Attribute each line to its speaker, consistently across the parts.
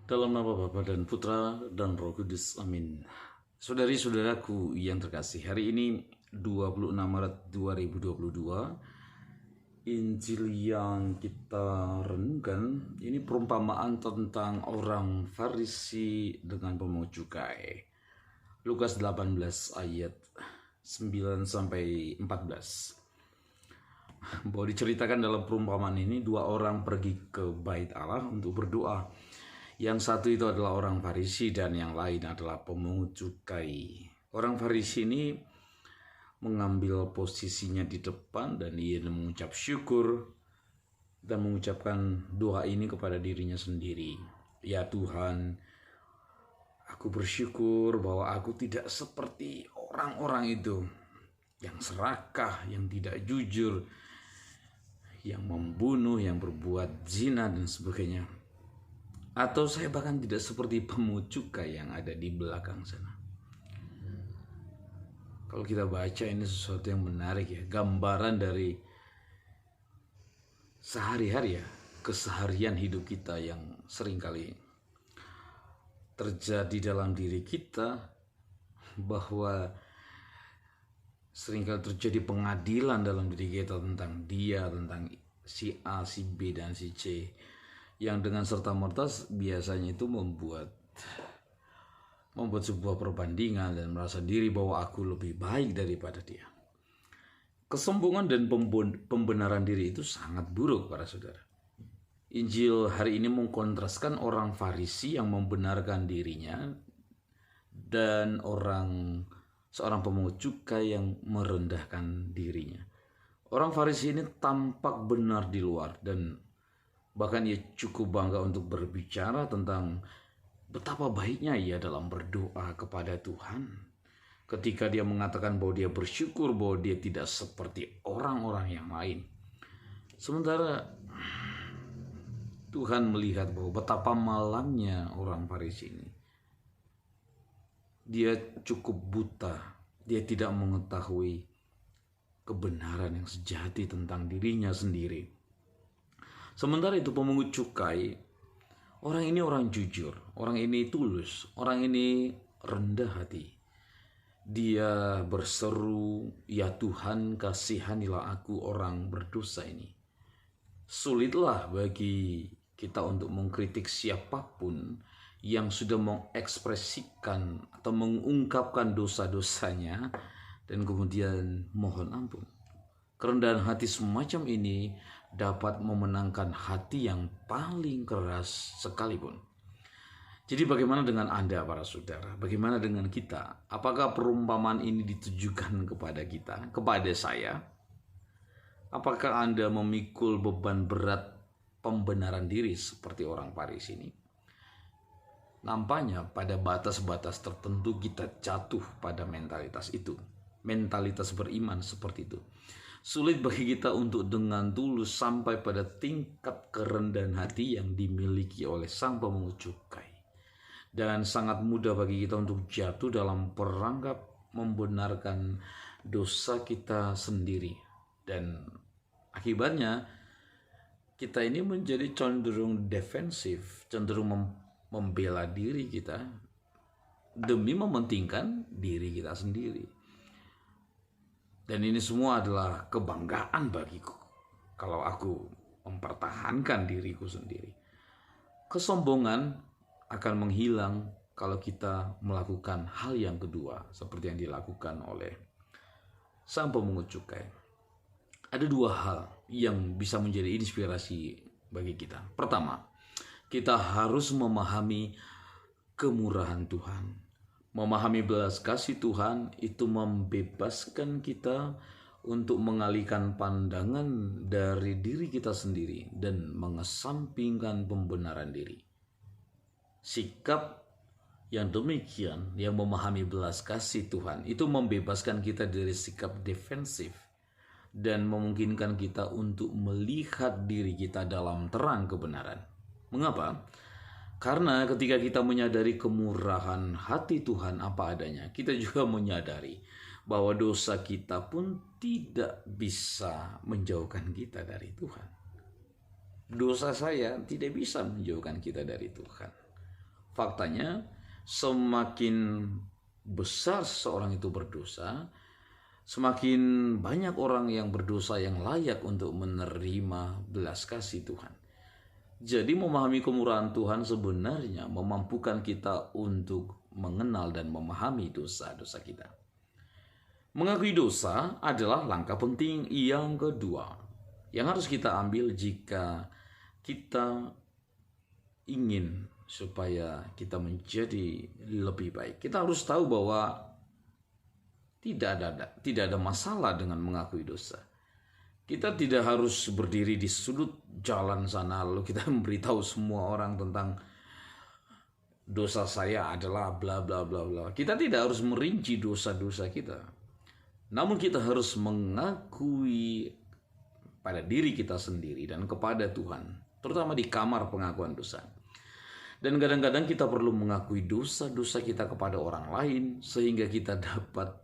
Speaker 1: Dalam nama Bapa dan Putra dan Roh Kudus, amin. Saudari-saudaraku yang terkasih, hari ini 26 Maret 2022, Injil yang kita renungkan ini perumpamaan tentang orang Farisi dengan pemungut cukai. Lukas 18 ayat 9 sampai 14. Bahwa diceritakan dalam perumpamaan ini, dua orang pergi ke bait Allah untuk berdoa. Yang satu itu adalah orang Farisi dan yang lain adalah pemungut cukai. Orang Farisi ini mengambil posisinya di depan dan ia mengucap syukur dan mengucapkan doa ini kepada dirinya sendiri. Ya Tuhan, aku bersyukur bahwa aku tidak seperti orang-orang itu yang serakah, yang tidak jujur, yang membunuh, yang berbuat zina dan sebagainya. Atau saya bahkan tidak seperti pemungut cukai yang ada di belakang sana. Kalau kita baca ini sesuatu yang menarik ya, gambaran dari sehari-hari ya, keseharian hidup kita yang seringkali terjadi dalam diri kita, bahwa seringkali terjadi pengadilan dalam diri kita tentang dia, tentang si A, si B, dan si C, yang dengan serta-merta biasanya itu membuat sebuah perbandingan dan merasa diri bahwa aku lebih baik daripada dia. Kesombongan dan pembenaran diri itu sangat buruk para saudara. Injil hari ini mengkontraskan orang Farisi yang membenarkan dirinya dan seorang pemungut cukai yang merendahkan dirinya. Orang Farisi ini tampak benar di luar dan bahkan ia cukup bangga untuk berbicara tentang betapa baiknya ia dalam berdoa kepada Tuhan. Ketika dia mengatakan bahwa dia bersyukur bahwa dia tidak seperti orang-orang yang lain. Sementara Tuhan melihat bahwa betapa malangnya orang Farisi ini. Dia cukup buta. Dia tidak mengetahui kebenaran yang sejati tentang dirinya sendiri. Sementara itu pemungut cukai, orang ini orang jujur, orang ini tulus, orang ini rendah hati. Dia berseru, ya Tuhan kasihanilah aku orang berdosa ini. Sulitlah bagi kita untuk mengkritik siapapun yang sudah mengekspresikan atau mengungkapkan dosa-dosanya dan kemudian mohon ampun. Kerendahan hati semacam ini dapat memenangkan hati yang paling keras sekalipun. Jadi bagaimana dengan Anda para saudara? Bagaimana dengan kita? Apakah perumpamaan ini ditujukan kepada kita, kepada saya? Apakah Anda memikul beban berat pembenaran diri seperti orang Farisi ini? Nampaknya pada batas-batas tertentu kita jatuh pada mentalitas itu. Mentalitas beriman seperti itu. Sulit bagi kita untuk dengan tulus sampai pada tingkat kerendahan hati yang dimiliki oleh sang pemungut cukai. Dan sangat mudah bagi kita untuk jatuh dalam perangkap membenarkan dosa kita sendiri. Dan akibatnya kita ini menjadi cenderung defensif, cenderung membela diri kita demi mementingkan diri kita sendiri. Dan ini semua adalah kebanggaan bagiku kalau aku mempertahankan diriku sendiri. Kesombongan akan menghilang kalau kita melakukan hal yang kedua seperti yang dilakukan oleh sang pemungut cukai. Ada dua hal yang bisa menjadi inspirasi bagi kita. Pertama, kita harus memahami kemurahan Tuhan. Memahami belas kasih Tuhan itu membebaskan kita untuk mengalihkan pandangan dari diri kita sendiri dan mengesampingkan pembenaran diri. Sikap yang demikian, yang memahami belas kasih Tuhan, itu membebaskan kita dari sikap defensif dan memungkinkan kita untuk melihat diri kita dalam terang kebenaran. Mengapa? Karena ketika kita menyadari kemurahan hati Tuhan apa adanya, kita juga menyadari bahwa dosa kita pun tidak bisa menjauhkan kita dari Tuhan. Dosa saya tidak bisa menjauhkan kita dari Tuhan. Faktanya, semakin besar seseorang itu berdosa, semakin banyak orang yang berdosa yang layak untuk menerima belas kasih Tuhan. Jadi memahami kemurahan Tuhan sebenarnya memampukan kita untuk mengenal dan memahami dosa-dosa kita. Mengakui dosa adalah langkah penting yang kedua yang harus kita ambil jika kita ingin supaya kita menjadi lebih baik. Kita harus tahu bahwa tidak ada masalah dengan mengakui dosa. Kita tidak harus berdiri di sudut jalan sana lalu kita memberitahu semua orang tentang dosa saya adalah bla bla bla bla. Kita tidak harus merinci dosa-dosa kita. Namun kita harus mengakui pada diri kita sendiri dan kepada Tuhan, terutama di kamar pengakuan dosa. Dan kadang-kadang kita perlu mengakui dosa-dosa kita kepada orang lain sehingga kita dapat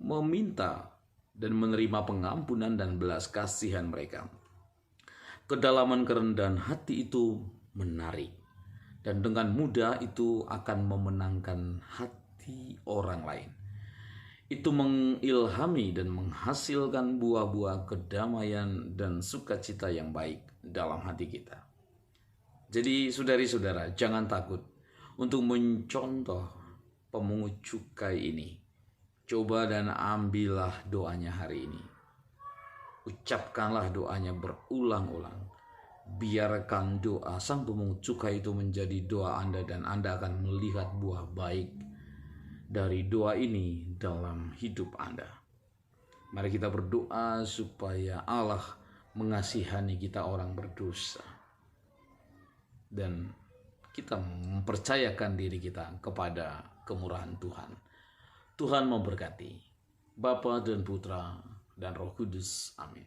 Speaker 1: meminta dan menerima pengampunan dan belas kasihan mereka. Kedalaman kerendahan hati itu menarik dan dengan mudah itu akan memenangkan hati orang lain. Itu mengilhami dan menghasilkan buah-buah kedamaian dan sukacita yang baik dalam hati kita. Jadi saudari-saudara, jangan takut untuk mencontoh pemungut cukai ini. Coba dan ambillah doanya hari ini. Ucapkanlah doanya berulang-ulang. Biarkan doa sang pemungut cukai itu menjadi doa Anda dan Anda akan melihat buah baik dari doa ini dalam hidup Anda. Mari kita berdoa supaya Allah mengasihani kita orang berdosa. Dan kita mempercayakan diri kita kepada kemurahan Tuhan. Tuhan memberkati Bapa dan Putra dan Roh Kudus. Amin.